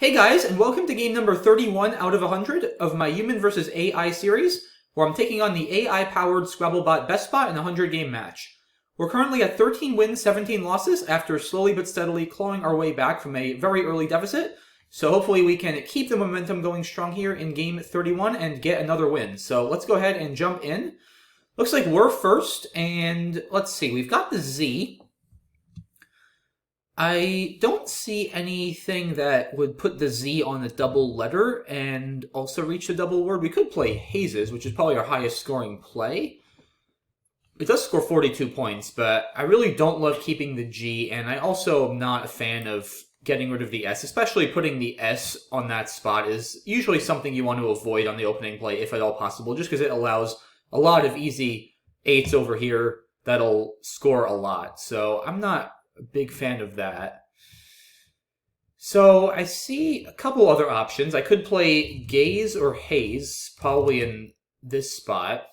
Hey guys, and welcome to game number 31 out of 100 of my Human vs. AI series, where I'm taking on the AI-powered Scrabble-bot BestBot in a 100-game match. We're currently at 13 wins, 17 losses, after slowly but steadily clawing our way back from a very early deficit, so hopefully we can keep the momentum going strong here in game 31 and get another win. So let's go ahead and jump in. Looks like we're first, and let's see, we've got the Z. I don't see anything that would put the Z on a double letter and also reach the double word. We could play Hazes, which is probably our highest scoring play. It does score 42 points, but I really don't love keeping the G, and I also am not a fan of getting rid of the S, especially putting the S on that spot is usually something you want to avoid on the opening play, if at all possible, just because it allows a lot of easy 8s over here that'll score a lot. So I'm not a big fan of that. So I see a couple other options. I could play Gaze or Haze, probably in this spot.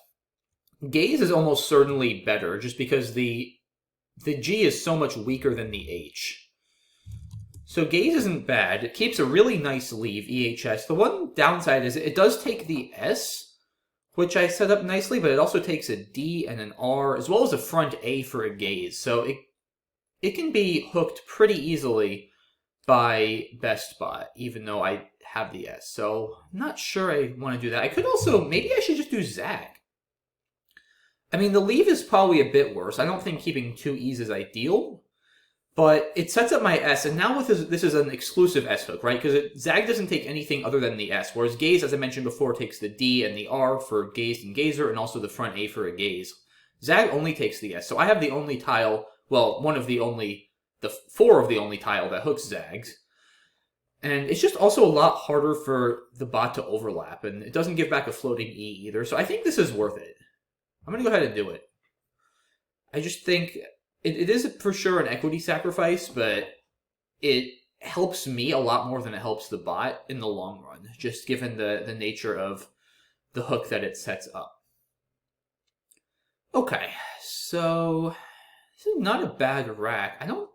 Gaze is almost certainly better, just because the G is so much weaker than the H. So Gaze isn't bad. It keeps a really nice leave, EHS. The one downside is it does take the S, which I set up nicely, but it also takes a D and an R, as well as a front A for a Gaze. So it can be hooked pretty easily by BestBot, even though I have the S. So I'm not sure I want to do that. I could also, maybe I should just do Zag. I mean, the leave is probably a bit worse. I don't think keeping 2 E's is ideal, but it sets up my S, and now with this is an exclusive S hook, right? Because Zag doesn't take anything other than the S, whereas Gaze, as I mentioned before, takes the D and the R for Gazed and Gazer, and also the front A for a Gaze. Zag only takes the S, so I have the only tile, well, the 4 of the only tile that hooks Zags. And it's just also a lot harder for the bot to overlap, and it doesn't give back a floating E either, so I think this is worth it. I'm going to go ahead and do it. I just think it is for sure an equity sacrifice, but it helps me a lot more than it helps the bot in the long run, just given the nature of the hook that it sets up. Okay, so this is not a bad rack. I don't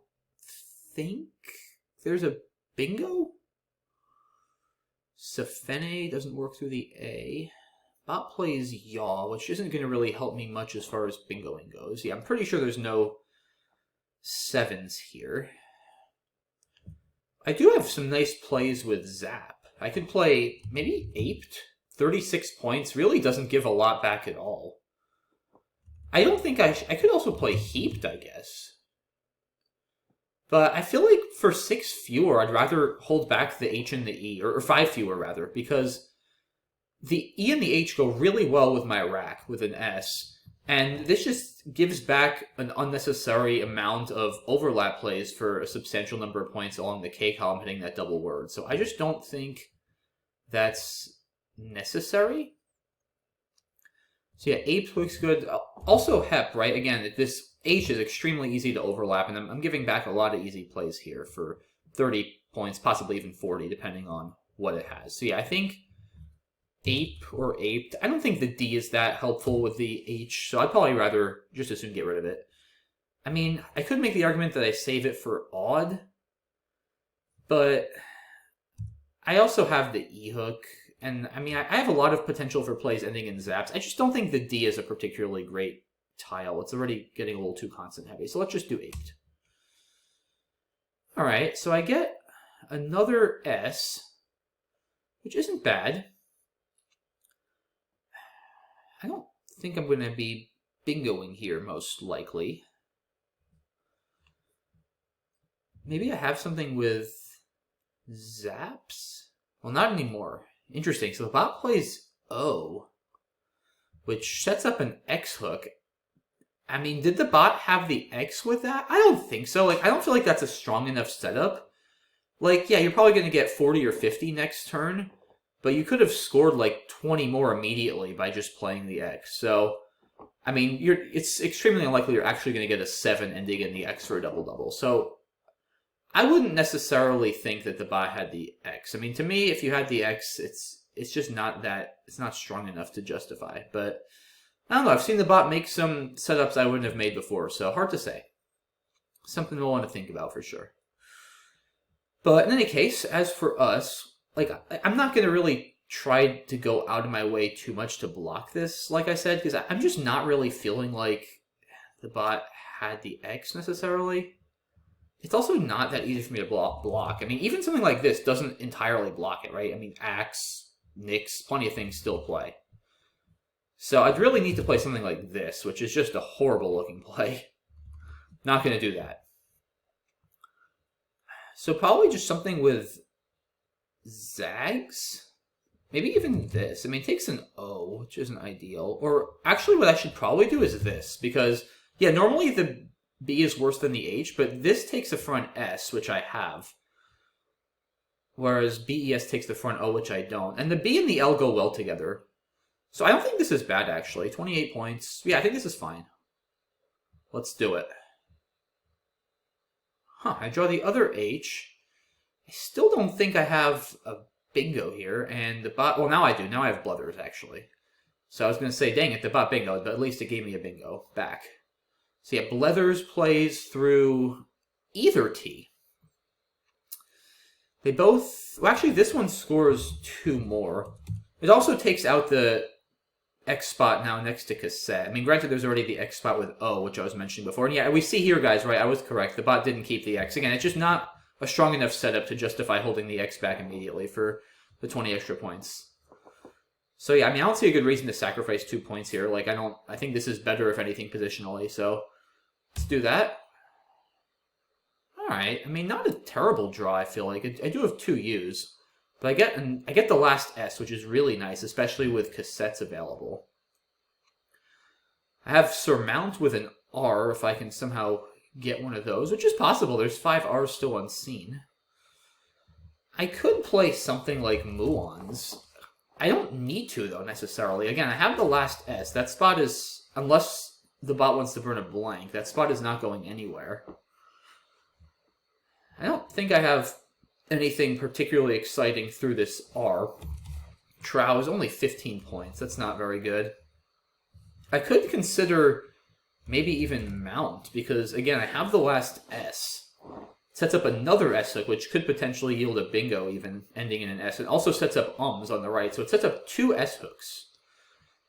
think there's a bingo. Safene doesn't work through the A. Bot plays Yaw, which isn't going to really help me much as far as bingoing goes. Yeah, I'm pretty sure there's no 7s here. I do have some nice plays with Zap. I could play maybe Aped. 36 points really doesn't give a lot back at all. I don't think I could also play Heaped, I guess. But I feel like for 6 fewer, I'd rather hold back the H and the E, or 5 fewer rather, because the E and the H go really well with my rack, with an S, and this just gives back an unnecessary amount of overlap plays for a substantial number of points along the K column hitting that double word. So I just don't think that's necessary. So yeah, Ape looks good. Also Hep, right? Again, this H is extremely easy to overlap, and I'm giving back a lot of easy plays here for 30 points, possibly even 40, depending on what it has. So yeah, I think Ape or Aped. I don't think the D is that helpful with the H, so I'd probably rather just as soon get rid of it. I mean, I could make the argument that I save it for Odd, but I also have the E hook, and I mean, I have a lot of potential for plays ending in Zaps. I just don't think the D is a particularly great tile. It's already getting a little too constant heavy, so let's just do Aped. Alright, so I get another S, which isn't bad. I don't think I'm going to be bingoing here, most likely. Maybe I have something with Zaps? Well, not anymore. Interesting. So the bot plays O, which sets up an X hook. I mean, did the bot have the X with that? I don't think so. Like, I don't feel like that's a strong enough setup. Like, yeah, you're probably going to get 40 or 50 next turn, but you could have scored like 20 more immediately by just playing the X. So, I mean, it's extremely unlikely you're actually going to get a 7 ending in the X for a double-double. So, I wouldn't necessarily think that the bot had the X. I mean, to me, if you had the X, it's just not that, it's not strong enough to justify. But, I don't know, I've seen the bot make some setups I wouldn't have made before, so hard to say. Something we'll want to think about for sure. But in any case, as for us, like, I'm not going to really try to go out of my way too much to block this, like I said, because I'm just not really feeling like the bot had the X necessarily. It's also not that easy for me to block. I mean, even something like this doesn't entirely block it, right? I mean, Axe, Nix, plenty of things still play. So I'd really need to play something like this, which is just a horrible looking play. Not going to do that. So probably just something with Zags? Maybe even this. I mean, it takes an O, which isn't ideal. Or actually what I should probably do is this, because, yeah, normally the B is worse than the H, but this takes the front S, which I have. Whereas BES takes the front O, which I don't. And the B and the L go well together. So I don't think this is bad, actually. 28 points. Yeah, I think this is fine. Let's do it. Huh, I draw the other H. I still don't think I have a bingo here, and the bot... Well, now I do. Now I have Bluthers, actually. So I was going to say, dang it, the bot bingo, but at least it gave me a bingo back. So yeah, Blethers plays through either T. They both... Well, actually, this one scores 2 more. It also takes out the X spot now next to cassette. I mean, granted, there's already the X spot with O, which I was mentioning before. And yeah, we see here, guys, right, I was correct. The bot didn't keep the X. Again, it's just not a strong enough setup to justify holding the X back immediately for the 20 extra points. So yeah, I mean, I don't see a good reason to sacrifice 2 points here. Like, I think this is better, if anything, positionally. So let's do that. Alright, I mean, not a terrible draw, I feel like. I do have 2 U's. But I get the last S, which is really nice, especially with cassettes available. I have Surmount with an R, if I can somehow get one of those, which is possible. There's 5 R's still unseen. I could play something like Muons. I don't need to, though, necessarily. Again, I have the last S. That spot is, unless the bot wants to burn a blank, that spot is not going anywhere. I don't think I have anything particularly exciting through this R. Trow is only 15 points. That's not very good. I could consider maybe even Mount, because, again, I have the last S. Sets up another S hook, which could potentially yield a bingo even, ending in an S. It also sets up ums on the right, so it sets up 2 S hooks,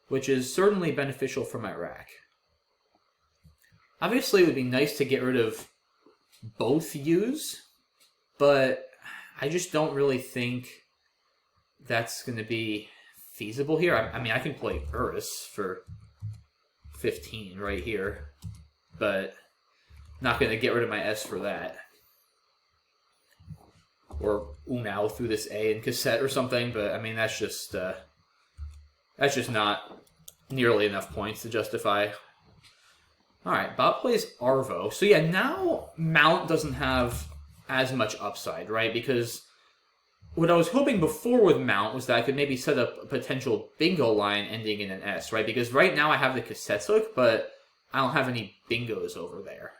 which is certainly beneficial for my rack. Obviously, it would be nice to get rid of both U's, but I just don't really think that's going to be feasible here. I mean, I can play Urus for 15 right here, but not going to get rid of my S for that. Or Unao through this A in cassette or something, but I mean, that's just not nearly enough points to justify. Alright, bot plays Arvo. So yeah, now Mount doesn't have as much upside, right? Because what I was hoping before with Mount was that I could maybe set up a potential bingo line ending in an S, right? Because right now I have the cassettes hook, but I don't have any bingos over there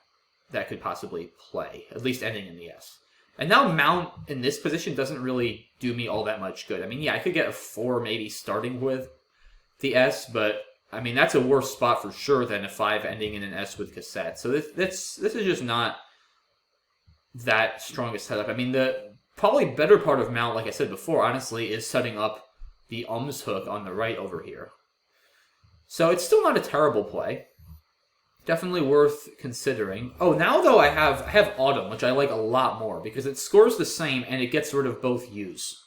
that could possibly play, at least ending in the S. And now Mount in this position doesn't really do me all that much good. I mean, yeah, I could get a 4 maybe starting with the S, but I mean, that's a worse spot for sure than a 5 ending in an S with cassette. So this is just not that strong a setup. I mean, the probably better part of Mount, like I said before, honestly, is setting up the ums hook on the right over here. So it's still not a terrible play. Definitely worth considering. Oh, now though I have Autumn, which I like a lot more, because it scores the same and it gets rid of both U's.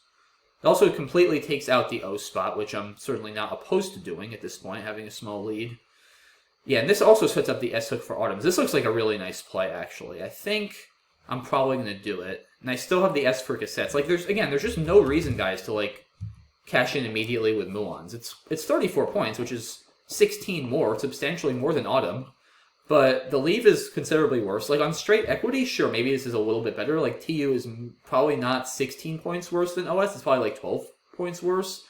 It also completely takes out the O spot, which I'm certainly not opposed to doing at this point, having a small lead. Yeah, and this also sets up the S hook for Autumn. This looks like a really nice play, actually. I think I'm probably going to do it. And I still have the S for cassettes. Like, there's just no reason, guys, to, like, cash in immediately with Muons. It's 34 points, which is 16 more, substantially more than Autumn. But the leave is considerably worse. Like, on straight equity, sure, maybe this is a little bit better. Like, TU is probably not 16 points worse than OS. It's probably, like, 12 points worse.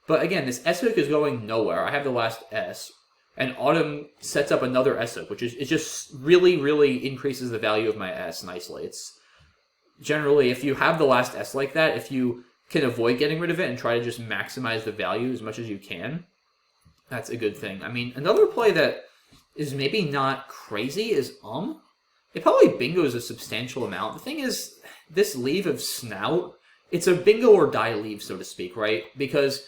But, again, this S hook is going nowhere. I have the last S. And Autumn sets up another S hook, which is it just really, really increases the value of my S nicely. It's generally, if you have the last S like that, if you can avoid getting rid of it and try to just maximize the value as much as you can, that's a good thing. I mean, another play that is maybe not crazy is It probably bingos a substantial amount. The thing is, this leave of snout, it's a bingo or die leave, so to speak, right? Because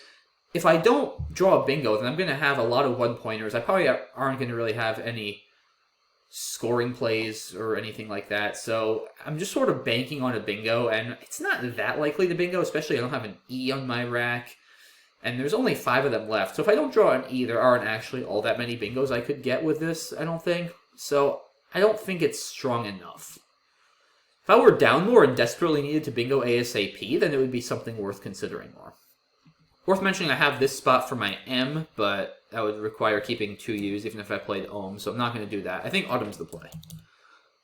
if I don't draw a bingo, then I'm going to have a lot of one-pointers. I probably aren't going to really have any scoring plays or anything like that. So I'm just sort of banking on a bingo, and it's not that likely to bingo, especially I don't have an E on my rack. And there's only 5 of them left. So if I don't draw an E, there aren't actually all that many bingos I could get with this, I don't think. So I don't think it's strong enough. If I were down more and desperately needed to bingo ASAP, then it would be something worth considering more. Worth mentioning, I have this spot for my M, but that would require keeping 2 U's even if I played Ohm, so I'm not going to do that. I think Autumn's the play.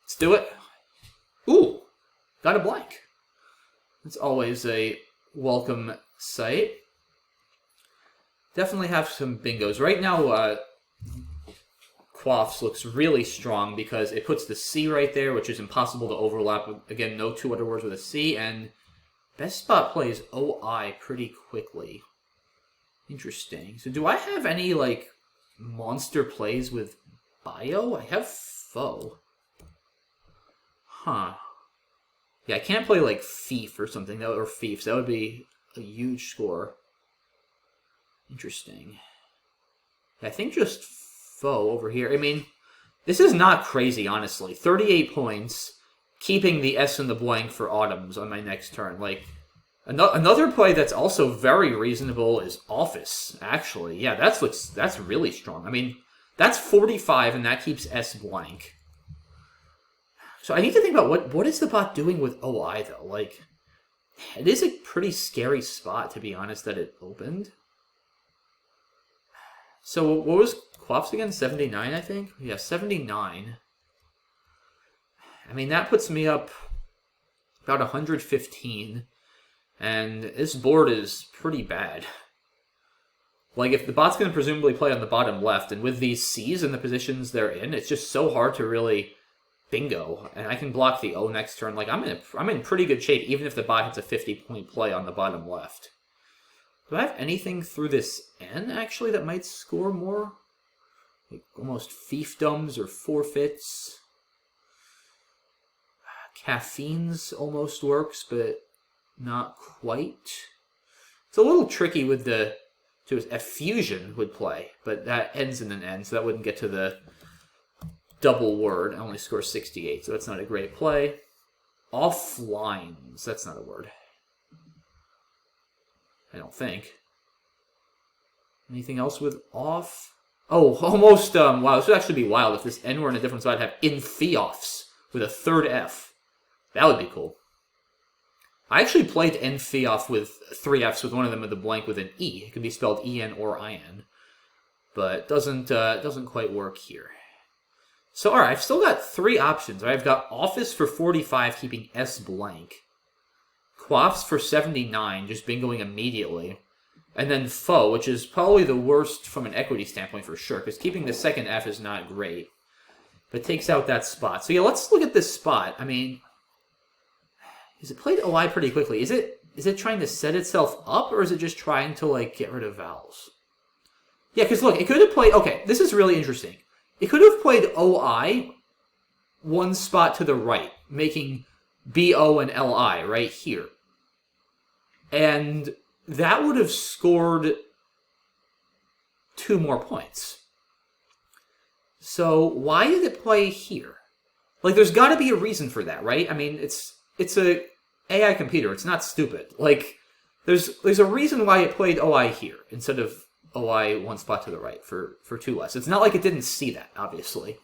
Let's do it. Ooh, got a blank. It's always a welcome sight. Definitely have some bingos. Right now, Quaffs looks really strong because it puts the C right there, which is impossible to overlap. Again, no 2 other words with a C, and BestBot plays OI pretty quickly. Interesting. So do I have any, like, monster plays with Bio? I have Foe. Huh. Yeah, I can't play, like, Thief or something, or Fiefs. That would be a huge score. Interesting. Yeah, I think just Foe over here. I mean, this is not crazy, honestly. 38 points, keeping the S in the blank for Autumns on my next turn. Like, another play that's also very reasonable is Office, actually. Yeah, that's really strong. I mean, that's 45, and that keeps S blank. So I need to think about what is the bot doing with OI, though? Like, it is a pretty scary spot, to be honest, that it opened. So what was Quaffs again? 79, I think? Yeah, 79. I mean, that puts me up about 115. And this board is pretty bad. Like, if the bot's going to presumably play on the bottom left, and with these C's in the positions they're in, it's just so hard to really bingo. And I can block the O next turn. Like, I'm in pretty good shape, even if the bot hits a 50-point play on the bottom left. Do I have anything through this N, actually, that might score more? Like, almost fiefdoms or forfeits. Caffeines almost works, but not quite. It's a little tricky with the... A fusion would play, but that ends in an N, so that wouldn't get to the double word. I only score 68, so that's not a great play. Offlines, that's not a word. I don't think. Anything else with off? Oh, almost, wow, this would actually be wild if this N were in a different spot. I'd have Infioffs with a third F. That would be cool. I actually played Infioff with 3 Fs with one of them with a blank with an E. It can be spelled E-N or I-N. But doesn't quite work here. So, alright, I've still got 3 options. I've got Office for 45, keeping S blank. Quaffs for 79, just bingoing immediately. And then Foe, which is probably the worst from an equity standpoint for sure, because keeping the second F is not great. But it takes out that spot. So yeah, let's look at this spot. I mean, is it played OI pretty quickly? Is it trying to set itself up, or is it just trying to, like, get rid of vowels? Yeah, because look, it could have played... Okay, this is really interesting. It could have played OI one spot to the right, making BO and LI right here. And that would have scored 2 more points. So why did it play here? Like, there's got to be a reason for that, right? I mean, it's a AI computer. It's not stupid. Like, there's a reason why it played OI here instead of OI one spot to the right for 2 less. It's not like it didn't see that, obviously.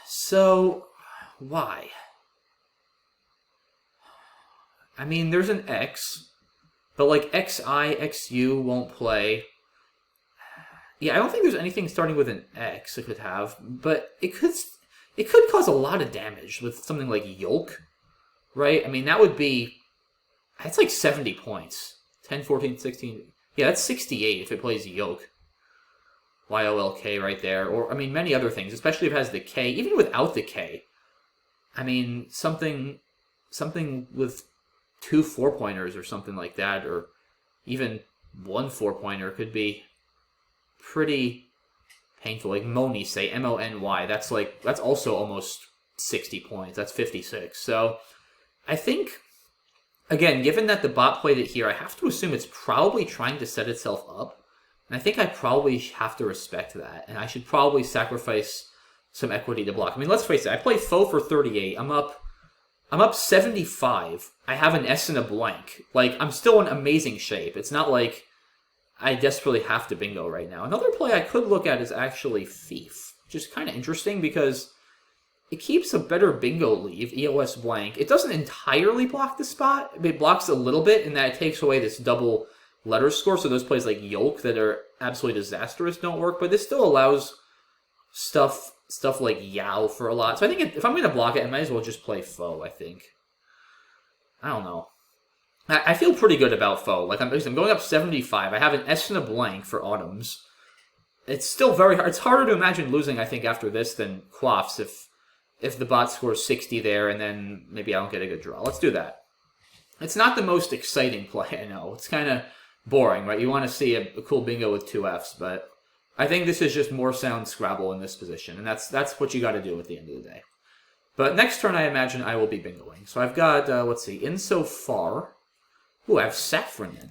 So, why? I mean, there's an X, but like XI, XU won't play. Yeah, I don't think there's anything starting with an X it could have, but it could cause a lot of damage with something like Yolk, right? I mean, that's like 70 points. 10, 14, 16. Yeah, that's 68 if it plays Yolk. YOLK right there. Or, I mean, many other things, especially if it has the K. Even without the K, I mean, something with 2 4-pointers or something like that, or even 1 4-pointer could be pretty painful. Like Mony, say, M-O-N-Y. That's also almost 60 points. That's 56. So I think, again, given that the bot played it here, I have to assume it's probably trying to set itself up. And I think I probably have to respect that. And I should probably sacrifice some equity to block. I mean, let's face it. I play foe for 38. I'm up 75. I have an S and a blank. Like, I'm still in amazing shape. It's not like I desperately have to bingo right now. Another play I could look at is actually Thief, which is kind of interesting because it keeps a better bingo leave, EOS blank. It doesn't entirely block the spot. It blocks a little bit in that it takes away this double letter score, so those plays like Yolk that are absolutely disastrous don't work, but this still allows stuff like Yao for a lot. So I think if I'm going to block it, I might as well just play Foe, I think. I don't know. I feel pretty good about Foe. Like, I'm going up 75. I have an S and a blank for Autumns. It's still very hard. It's harder to imagine losing, I think, after this than Quaffs if the bot scores 60 there and then maybe I don't get a good draw. Let's do that. It's not the most exciting play, I know. It's kind of boring, right? You want to see a cool bingo with 2 Fs, but I think this is just more sound Scrabble in this position, and that's what you got to do at the end of the day. But next turn, I imagine I will be bingoing. So I've got, let's see, Insofar. Ooh, I have Saffron in.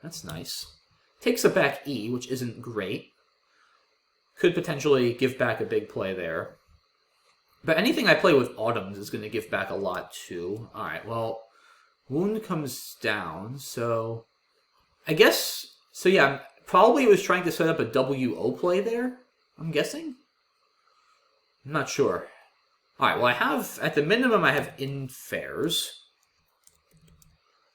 That's nice. Takes a back E, which isn't great. Could potentially give back a big play there. But anything I play with Autumns is going to give back a lot, too. Alright, well, Wound comes down, so I guess, so yeah, probably was trying to set up a WO play there, I'm guessing? I'm not sure. Alright, well I have, at the minimum, I have Infairs.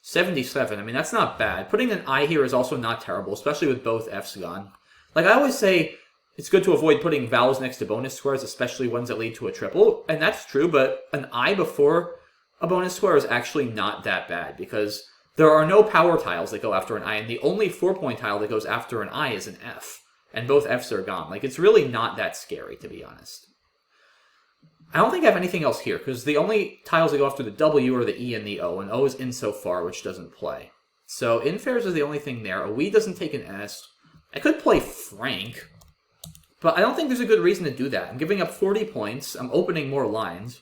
77, I mean, that's not bad. Putting an I here is also not terrible, especially with both Fs gone. Like, I always say, it's good to avoid putting vowels next to bonus squares, especially ones that lead to a triple, and that's true, but an I before a bonus square is actually not that bad, because there are no power tiles that go after an I, and the only 4-point tile that goes after an I is an F, and both Fs are gone. Like, it's really not that scary, to be honest. I don't think I have anything else here, because the only tiles that go after the W are the E and the O, and O is Insofar, which doesn't play. So Infairs is the only thing there. A We doesn't take an S. I could play Frank, but I don't think there's a good reason to do that. I'm giving up 40 points. I'm opening more lines.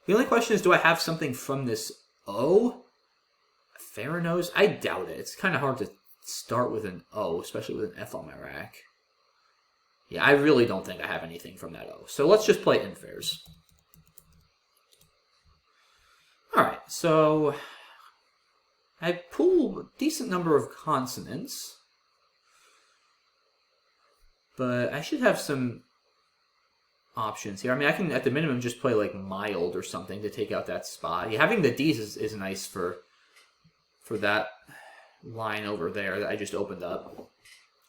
The only question is, do I have something from this O? Theranos? I doubt it. It's kind of hard to start with an O, especially with an F on my rack. Yeah, I really don't think I have anything from that O. So let's just play Infairs. Alright, so I pull a decent number of consonants, but I should have some options here. I mean, I can, at the minimum, just play like Mild or something to take out that spot. Yeah, having the Ds is nice for that line over there that I just opened up.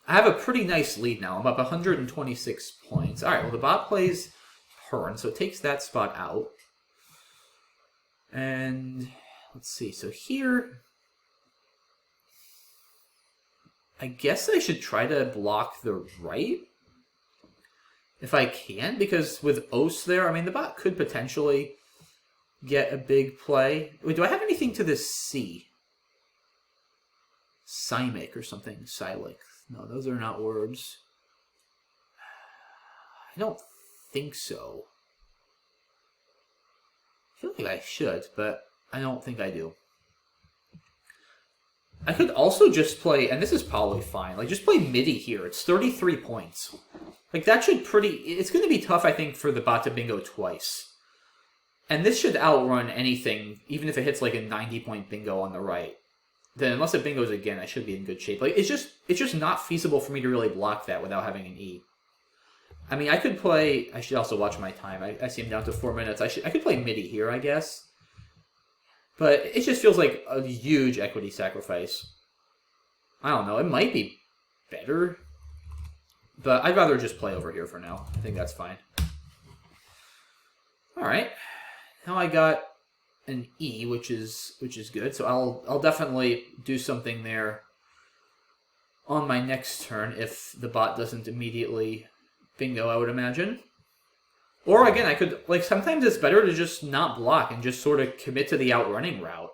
I have a pretty nice lead now. I'm up 126 points. All right, well, the bot plays Hearn, so it takes that spot out. And let's see. So here, I guess I should try to block the right if I can, because with Os there, I mean, the bot could potentially get a big play. Wait, do I have anything to this C? Cymic or something. Silex. No, those are not words. I don't think so. I feel like I should, but I don't think I do. I could also just play, and this is probably fine, like just play MIDI here. It's 33 points. Like that should it's going to be tough, I think, for the bot to bingo twice. And this should outrun anything, even if it hits like a 90-point bingo on the right. Then unless it bingos again, I should be in good shape. Like it's just not feasible for me to really block that without having an E. I mean, I could play. I should also watch my time. I see I'm down to 4 minutes. I could play MIDI here, I guess. But it just feels like a huge equity sacrifice. I don't know. It might be better, but I'd rather just play over here for now. I think that's fine. All right. Now I got an E, which is good. So I'll definitely do something there on my next turn if the bot doesn't immediately bingo, I would imagine. Or again, I could, like, sometimes it's better to just not block and just sort of commit to the outrunning route.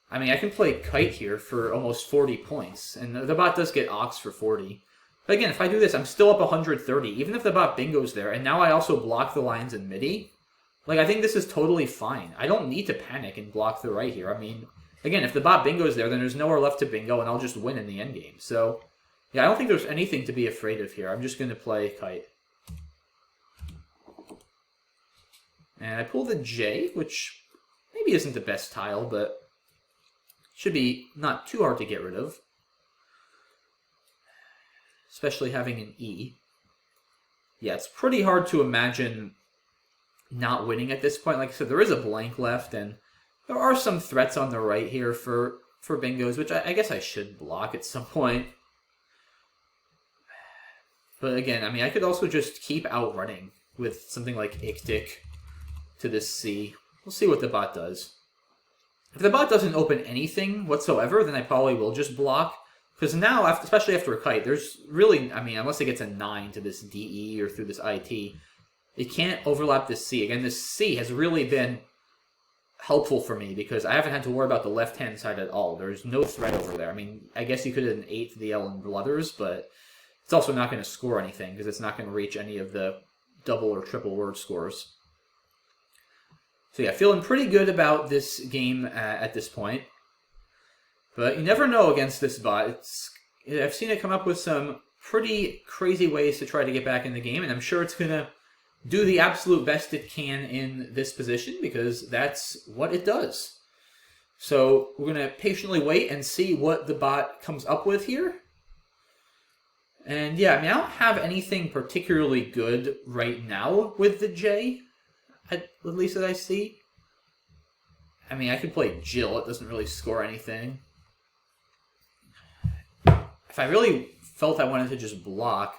I mean, I can play Kite here for almost 40 points, and the bot does get Ox for 40. But again, if I do this, I'm still up 130, even if the bot bingos there, and now I also block the lines in MIDI. Like, I think this is totally fine. I don't need to panic and block the right here. I mean, again, if the bot bingo's there, then there's nowhere left to bingo, and I'll just win in the endgame. So, yeah, I don't think there's anything to be afraid of here. I'm just going to play kite. And I pull the J, which maybe isn't the best tile, but should be not too hard to get rid of. Especially having an E. Yeah, it's pretty hard to imagine not winning at this point. Like I said, there is a blank left, and there are some threats on the right here for bingos, which I guess I should block at some point. But again, I mean, I could also just keep outrunning with something like Ictic to this C. We'll see what the bot does. If the bot doesn't open anything whatsoever, then I probably will just block. Because now, especially after a kite, there's really, I mean, unless it gets a 9 to this DE or through this IT, it can't overlap this C. Again, this C has really been helpful for me because I haven't had to worry about the left-hand side at all. There's no threat over there. I mean, I guess you could have an 8 to the L and Bluthers, but it's also not going to score anything because it's not going to reach any of the double or triple word scores. So yeah, feeling pretty good about this game at this point. But you never know against this bot. I've seen it come up with some pretty crazy ways to try to get back in the game, and I'm sure it's going to do the absolute best it can in this position, because that's what it does. So we're going to patiently wait and see what the bot comes up with here. And yeah, I mean, I don't have anything particularly good right now with the J, at least that I see. I mean, I could play Jill. It doesn't really score anything. If I really felt I wanted to just block...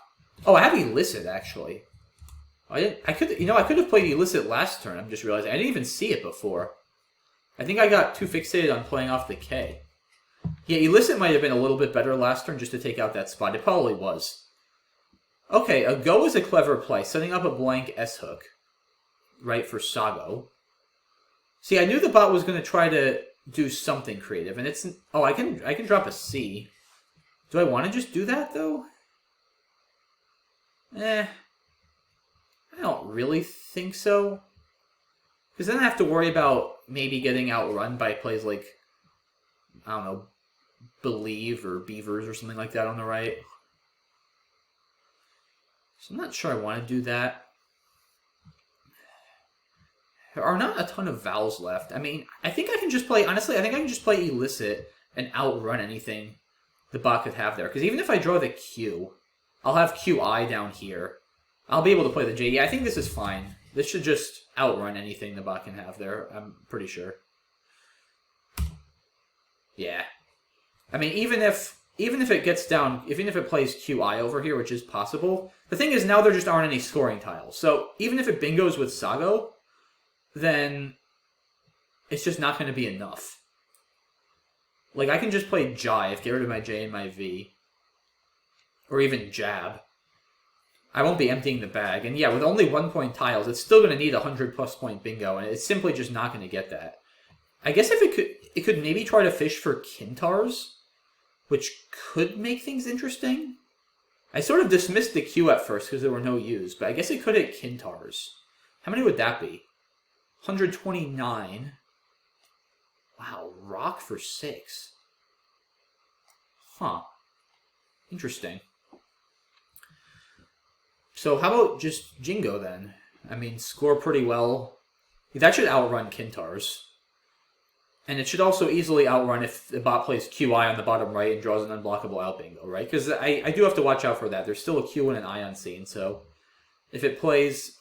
Oh, I have Elicit, actually. I could have played Elicit last turn. I'm just realizing. I didn't even see it before. I think I got too fixated on playing off the K. Yeah, Elicit might have been a little bit better last turn just to take out that spot. It probably was. Okay, a go is a clever play. Setting up a blank S-hook. Right, for Sago. See, I knew the bot was going to try to do something creative, and it's... Oh, I can drop a C. Do I want to just do that, though? I don't really think so. Because then I have to worry about maybe getting outrun by plays like, I don't know, Believe or Beavers or something like that on the right. So I'm not sure I want to do that. There are not a ton of vowels left. I mean, I think I can just play, honestly, I think I can just play Elicit and outrun anything the bot could have there. Because even if I draw the Q, I'll have QI down here. I'll be able to play the J. Yeah, I think this is fine. This should just outrun anything the bot can have there, I'm pretty sure. Yeah. I mean, even if it gets down, even if it plays QI over here, which is possible, the thing is now there just aren't any scoring tiles. So even if it bingos with Sago, then it's just not going to be enough. Like, I can just play Jive, get rid of my J and my V. Or even Jab. I won't be emptying the bag. And yeah, with only 1-point tiles, it's still going to need a 100-plus point bingo, and it's simply just not going to get that. I guess if it could maybe try to fish for Kintars, which could make things interesting. I sort of dismissed the Q at first because there were no U's, but I guess it could hit Kintars. How many would that be? 129. Wow, rock for 6. Huh. Interesting. So how about just Jingo then? I mean, score pretty well. That should outrun Kintars. And it should also easily outrun if the bot plays QI on the bottom right and draws an unblockable out bingo, right? Because I do have to watch out for that. There's still a Q and an I on scene, so if it plays...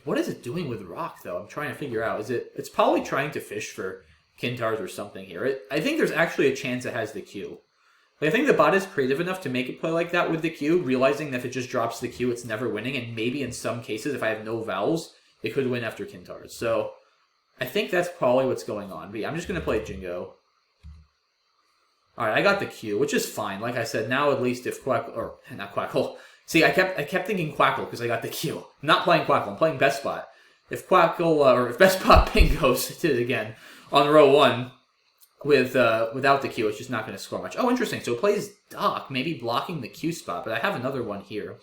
What is it doing with rock, though? I'm trying to figure out. It's probably trying to fish for Kintars or something here. I think there's actually a chance it has the Q. Like, I think the bot is creative enough to make it play like that with the Q, realizing that if it just drops the Q, it's never winning, and maybe in some cases, if I have no vowels, it could win after Kintars. So I think that's probably what's going on. But yeah, I'm just going to play Jingo. Alright, I got the Q, which is fine. Like I said, now at least if Quackle... Or, not Quackle. See, I kept thinking Quackle because I got the Q. I'm not playing Quackle, I'm playing BestBot. If Quackle, or if BestBot bingos, did it again, on row 1, without the Q, it's just not going to score much. Oh, interesting. So it plays Doc, maybe blocking the Q spot, but I have another one here.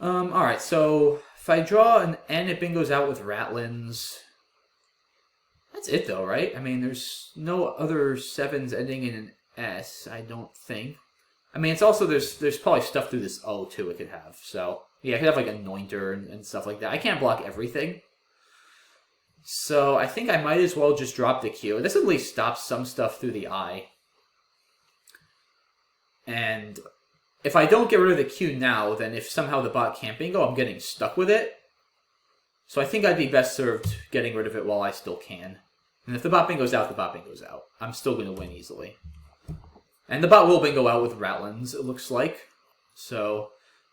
Alright, so if I draw an N, it bingos out with Ratlins. That's it though, right? I mean, there's no other 7s ending in an S, I don't think. I mean, it's also, there's probably stuff through this O too it could have. So, yeah, it could have like Anointer and stuff like that. I can't block everything. So, I think I might as well just drop the Q. This at least stops some stuff through the I. And if I don't get rid of the Q now, then if somehow the bot can't bingo, I'm getting stuck with it. So I think I'd be best served getting rid of it while I still can. And if the bot bingoes out, the bot bingoes out. I'm still going to win easily. And the bot will bingo out with Ratlins, it looks like. So,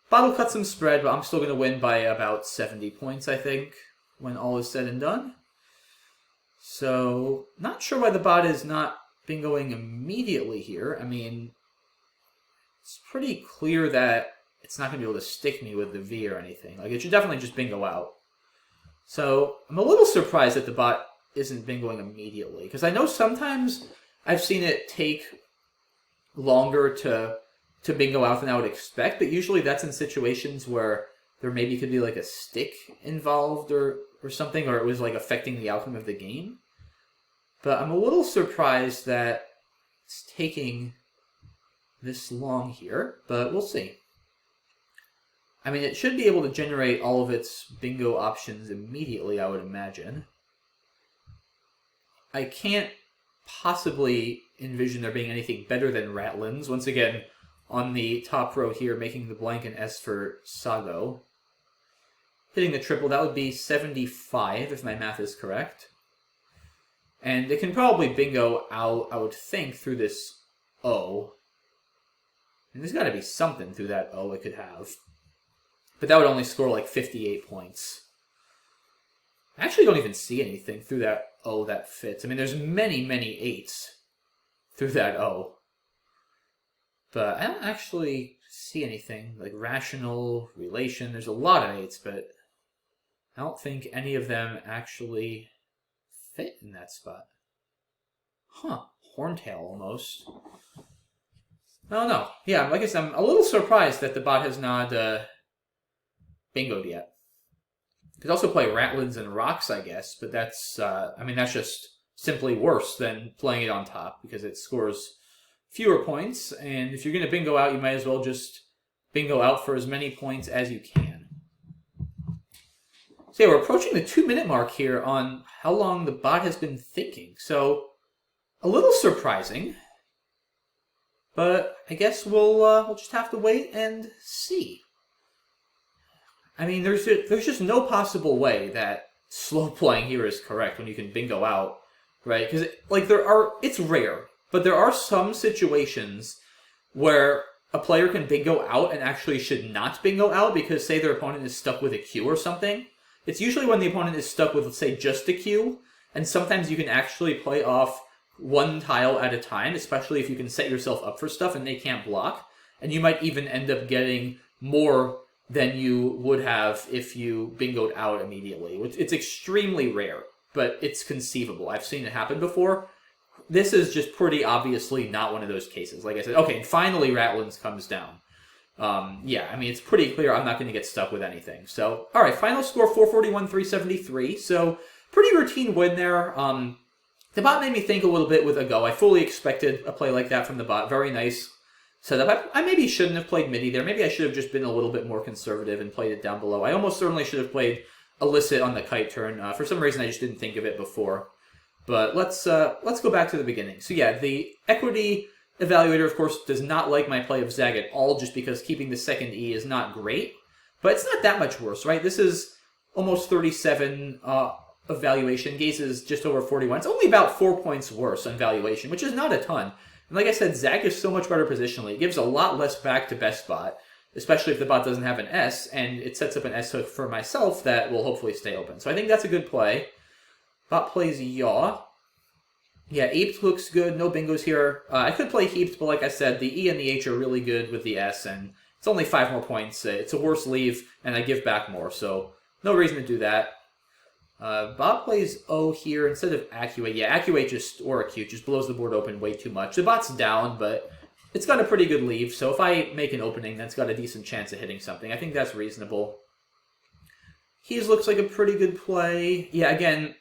bot will cut some spread, but I'm still going to win by about 70 points, I think, when all is said and done. So, not sure why the bot is not bingoing immediately here. I mean, it's pretty clear that it's not going to be able to stick me with the V or anything. Like, it should definitely just bingo out. So, I'm a little surprised that the bot isn't bingoing immediately. Because I know sometimes I've seen it take longer to bingo out than I would expect. But usually that's in situations where there maybe could be like a stick involved or something. Or it was like affecting the outcome of the game. But I'm a little surprised that it's taking this long here, but we'll see. I mean, it should be able to generate all of its bingo options immediately, I would imagine. I can't possibly envision there being anything better than Ratlins. Once again, on the top row here, making the blank an S for Sago. Hitting the triple, that would be 75, if my math is correct. And it can probably bingo out, I would think, through this O. And there's got to be something through that O it could have. But that would only score like 58 points. I actually don't even see anything through that O that fits. I mean, there's many, many 8s through that O. But I don't actually see anything like rational, relation. There's a lot of 8s, but I don't think any of them actually fit in that spot. Huh. Horntail almost. I don't know. Yeah, like I said, I'm a little surprised that the bot has not bingoed yet. Could also play Ratlins and Rocks, I guess, but that's, I mean, that's just simply worse than playing it on top, because it scores fewer points, and if you're going to bingo out, you might as well just bingo out for as many points as you can. So yeah, we're approaching the 2-minute mark here on how long the bot has been thinking, so a little surprising. But I guess we'll just have to wait and see. I mean, there's just no possible way that slow playing here is correct when you can bingo out, right? Because like it's rare, but there are some situations where a player can bingo out and actually should not bingo out because, say, their opponent is stuck with a Q or something. It's usually when the opponent is stuck with, let's say, just a Q, and sometimes you can actually play off one tile at a time, especially if you can set yourself up for stuff and they can't block. And you might even end up getting more than you would have if you bingoed out immediately. It's extremely rare, but it's conceivable. I've seen it happen before. This is just pretty obviously not one of those cases. Like I said, okay, finally Ratlins comes down. Yeah, I mean, it's pretty clear I'm not going to get stuck with anything. So, all right, final score 441-373. So, pretty routine win there. The bot made me think a little bit with a go. I fully expected a play like that from the bot. Very nice setup. I maybe shouldn't have played midi there. Maybe I should have just been a little bit more conservative and played it down below. I almost certainly should have played illicit on the kite turn. For some reason, I just didn't think of it before. But let's go back to the beginning. So yeah, the equity evaluator, of course, does not like my play of Zag at all, just because keeping the second E is not great. But it's not that much worse, right? This is almost 37 evaluation. Gaze is just over 41. It's only about 4 points worse on valuation, which is not a ton. And like I said, Zag is so much better positionally. It gives a lot less back to BestBot, especially if the bot doesn't have an S, and it sets up an S hook for myself that will hopefully stay open. So I think that's a good play. Bot plays Yaw. Yeah, Aped looks good. No bingos here. I could play Heaped, but like I said, the E and the H are really good with the S, and it's only 5 more points. It's a worse leave, and I give back more, so no reason to do that. Bot plays O here instead of Accuate. Yeah, Accuate just, or Acute, just blows the board open way too much. The bot's down, but it's got a pretty good leave, so if I make an opening, that's got a decent chance of hitting something. I think that's reasonable. He's looks like a pretty good play. Yeah, again,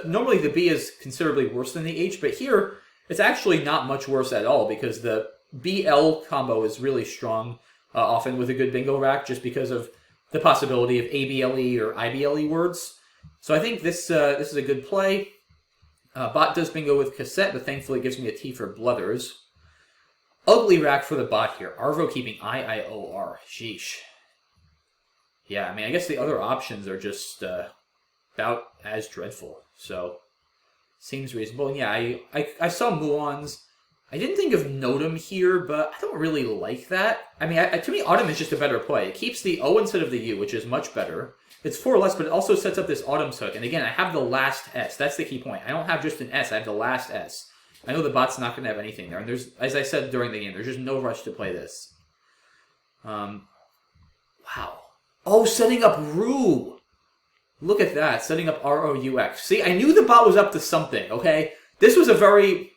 normally the B is considerably worse than the H, but here it's actually not much worse at all because the BL combo is really strong, often with a good bingo rack, just because of the possibility of ABLE or IBLE words. So I think this is a good play. Bot does bingo with cassette, but thankfully it gives me a T for Bluthers. Ugly rack for the bot here. Arvo keeping IIOR. Sheesh. Yeah, I mean, I guess the other options are just about as dreadful. So, seems reasonable. And yeah, I saw muons. I didn't think of Notum here, but I don't really like that. I mean, to me, Autumn is just a better play. It keeps the O instead of the U, which is much better. It's 4 less, but it also sets up this Autumn's hook. And again, I have the last S. That's the key point. I don't have just an S. I have the last S. I know the bot's not going to have anything there. And there's, as I said during the game, there's just no rush to play this. Wow. Oh, setting up Rue. Look at that. Setting up ROUX. See, I knew the bot was up to something, okay? This was a very,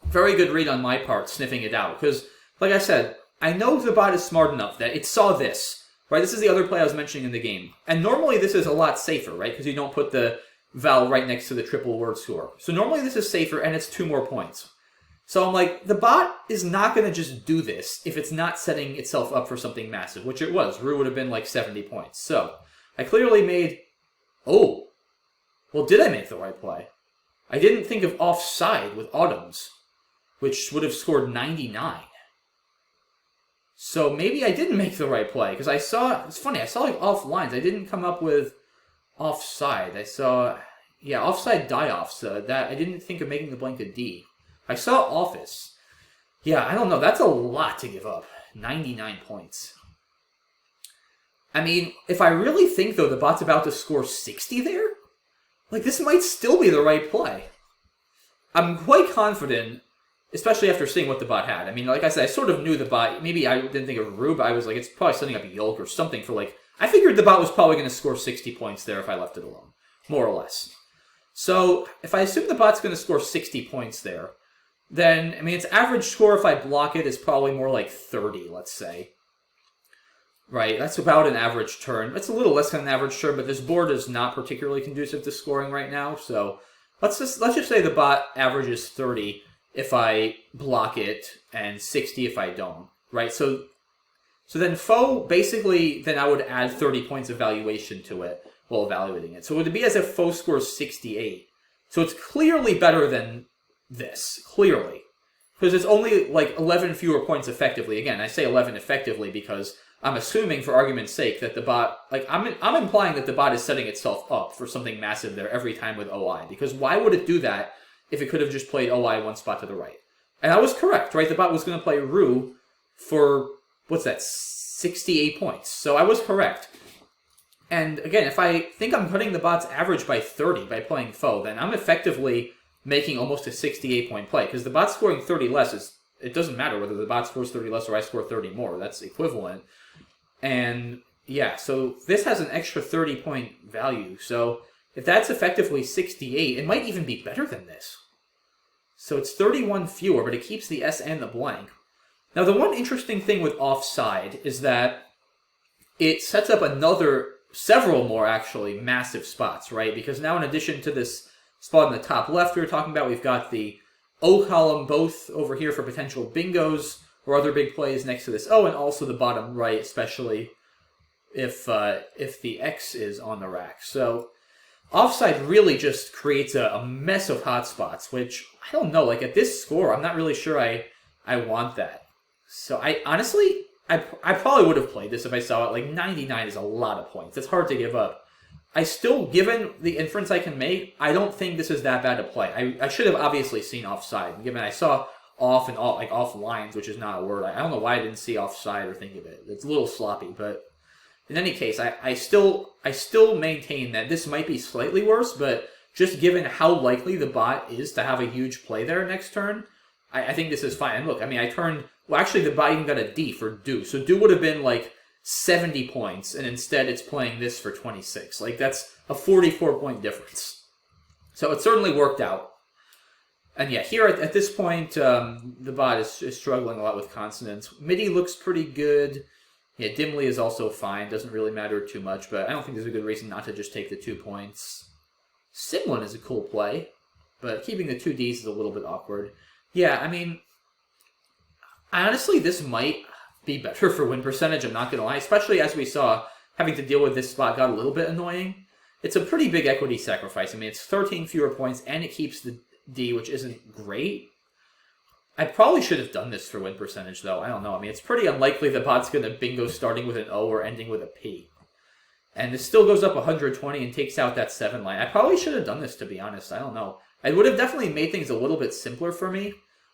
very good read on my part, sniffing it out. Because, like I said, I know the bot is smart enough that it saw this. Right, this is the other play I was mentioning in the game. And normally this is a lot safer, right? Because you don't put the vowel right next to the triple word score. So normally this is safer, and it's 2 more points. So I'm like, the bot is not going to just do this if it's not setting itself up for something massive, which it was. Rue would have been like 70 points. So I clearly made... Oh, well, did I make the right play? I didn't think of offside with Autumn's, which would have scored 99. So maybe I didn't make the right play, because I saw... It's funny, I saw like off lines. I didn't come up with offside. I saw... Yeah, offside die-offs. That I didn't think of making the blank a D. I saw office. Yeah, I don't know. That's a lot to give up. 99 points. I mean, if I really think, though, the bot's about to score 60 there, like, this might still be the right play. I'm quite confident, especially after seeing what the bot had. I mean, like I said, I sort of knew the bot. Maybe I didn't think of Rue, but I was like, it's probably setting up a Yolk or something for, like... I figured the bot was probably going to score 60 points there if I left it alone. More or less. So, if I assume the bot's going to score 60 points there, then, I mean, its average score if I block it is probably more like 30, let's say. Right, that's about an average turn. It's a little less than an average turn, but this board is not particularly conducive to scoring right now, so let's just say the bot averages 30 if I block it and 60 if I don't. Right, so then Foe, basically, then I would add 30 points of valuation to it while evaluating it. So it would be as if Foe scores 68. So it's clearly better than this, clearly. Because it's only like 11 fewer points effectively. Again, I say 11 effectively because I'm assuming, for argument's sake, that the bot... Like, I'm implying that the bot is setting itself up for something massive there every time with OI. Because why would it do that if it could have just played OI one spot to the right? And I was correct, right? The bot was going to play Rue for, what's that, 68 points. So I was correct. And again, if I think I'm cutting the bot's average by 30 by playing Foe, then I'm effectively making almost a 68-point play. Because the bot scoring 30 less is... It doesn't matter whether the bot scores 30 less or I score 30 more. That's equivalent. And yeah, so this has an extra 30-point value. So if that's effectively 68, it might even be better than this. So it's 31 fewer, but it keeps the S and the blank. Now, the one interesting thing with offside is that it sets up several more actually massive spots, right? Because now in addition to this spot in the top left we were talking about, we've got the O column both over here for potential bingos or other big plays next to this O, and also the bottom right, especially if the X is on the rack. So offside really just creates a mess of hotspots, which, I don't know, like at this score, I'm not really sure I want that. So I honestly, I probably would have played this if I saw it. Like 99 is a lot of points. It's hard to give up. I still, given the inference I can make, I don't think this is that bad to play. I should have obviously seen offside, given I saw off and off, like off lines, which is not a word. I don't know why I didn't see offside or think of it. It's a little sloppy, but in any case, I still maintain that this might be slightly worse, but just given how likely the bot is to have a huge play there next turn, I think this is fine. And look, I mean, well, actually, the bot even got a D for do. So do would have been like 70 points, and instead it's playing this for 26. Like, that's a 44-point difference. So it certainly worked out. And yeah, here at this point, the bot is struggling a lot with consonants. MIDI looks pretty good. Yeah, dimly is also fine. Doesn't really matter too much, but I don't think there's a good reason not to just take the 2 points. Simlin is a cool play, but keeping the 2 Ds is a little bit awkward. Yeah, I mean, honestly, this might be better for win percentage, I'm not going to lie. Especially as we saw, having to deal with this spot got a little bit annoying. It's a pretty big equity sacrifice. I mean, it's 13 fewer points, and it keeps the D, which isn't great. I probably should have done this for win percentage, though. I don't know. I mean, it's pretty unlikely the bot's going to bingo starting with an O or ending with a P. And this still goes up 120 and takes out that 7 line. I probably should have done this, to be honest. I don't know. It would have definitely made things a little bit simpler for me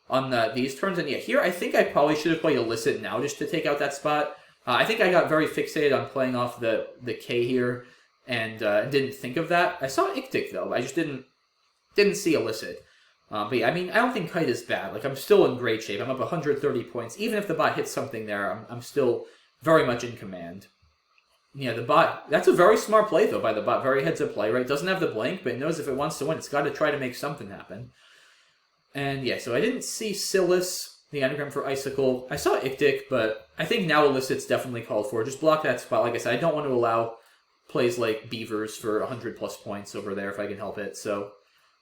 on these turns. And yeah, here I think I probably should have played Illicit now just to take out that spot. I think I got very fixated on playing off the K here and didn't think of that. I saw Ictic, though. I just didn't see Illicit. But yeah, I mean, I don't think Kite is bad. Like, I'm still in great shape. I'm up 130 points. Even if the bot hits something there, I'm still very much in command. Yeah, the bot, that's a very smart play, though, by the bot. Very heads-up play, right? Doesn't have the blank, but it knows if it wants to win, it's got to try to make something happen. And yeah, so I didn't see Silas, the anagram for Icicle. I saw Ictic, but I think now Illicit's definitely called for. Just block that spot. Like I said, I don't want to allow plays like Beavers for 100-plus points over there if I can help it, so...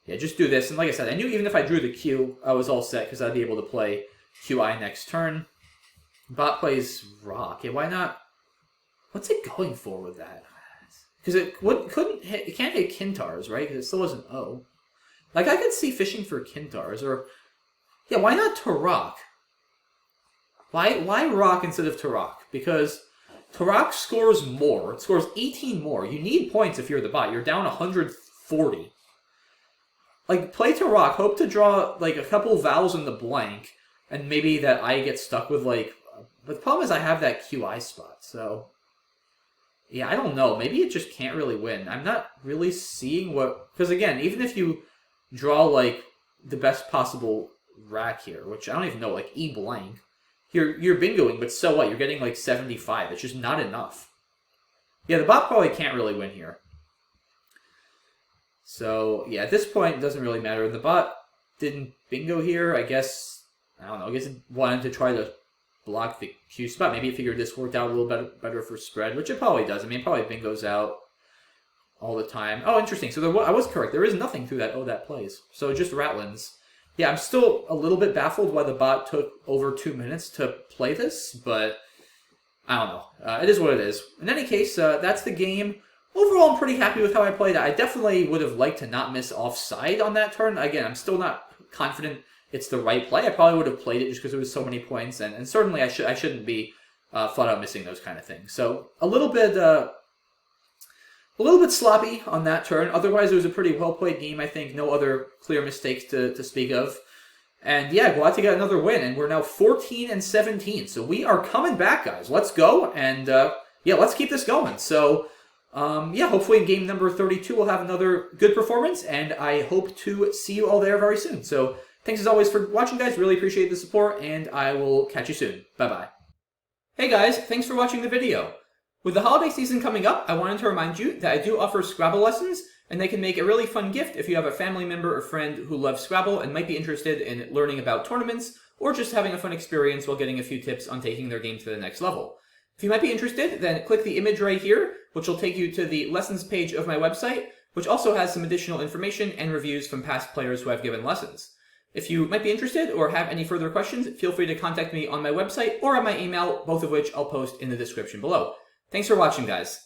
yeah, just do this. And like I said, I knew even if I drew the Q, I was all set because I'd be able to play QI next turn. Bot plays Rock. Yeah, why not? What's it going for with that? Because it can't hit Kintars, right? Because it still wasn't O. Like, I could see fishing for Kintars, or... yeah, why not Tarok? Why Rock instead of Tarok? Because Tarok scores more. It scores 18 more. You need points if you're the bot. You're down 140. Like, play to rock, hope to draw, like, a couple vowels in the blank, and maybe that I get stuck with, like... but the problem is I have that QI spot, so... yeah, I don't know. Maybe it just can't really win. I'm not really seeing what... because, again, even if you draw, like, the best possible rack here, which I don't even know, like, E blank, you're bingoing, but so what? You're getting, like, 75. It's just not enough. Yeah, the bot probably can't really win here. So, yeah, at this point, it doesn't really matter. The bot didn't bingo here. I guess, I don't know, I guess it wanted to try to block the Q spot. Maybe it figured this worked out a little better for spread, which it probably does. I mean, it probably bingos out all the time. Oh, interesting. So I was correct. There is nothing through that that plays. So just Ratlins. Yeah, I'm still a little bit baffled why the bot took over 2 minutes to play this, but I don't know. It is what it is. In any case, that's the game. Overall, I'm pretty happy with how I played. I definitely would have liked to not miss offside on that turn. Again, I'm still not confident it's the right play. I probably would have played it just because there was so many points, and certainly I shouldn't be flat out missing those kind of things. So a little bit sloppy on that turn. Otherwise, it was a pretty well played game. I think no other clear mistakes to speak of. And yeah, glad to get another win, and we're now 14-17. So we are coming back, guys. Let's go, and yeah, let's keep this going. So. Yeah, hopefully in game number 32 we'll have another good performance, and I hope to see you all there very soon. So, thanks as always for watching, guys. Really appreciate the support, and I will catch you soon. Bye-bye. Hey guys, thanks for watching the video. With the holiday season coming up, I wanted to remind you that I do offer Scrabble lessons, and they can make a really fun gift if you have a family member or friend who loves Scrabble and might be interested in learning about tournaments, or just having a fun experience while getting a few tips on taking their game to the next level. If you might be interested, then click the image right here, which will take you to the lessons page of my website, which also has some additional information and reviews from past players who have given lessons. If you might be interested or have any further questions, feel free to contact me on my website or on my email, both of which I'll post in the description below. Thanks for watching, guys.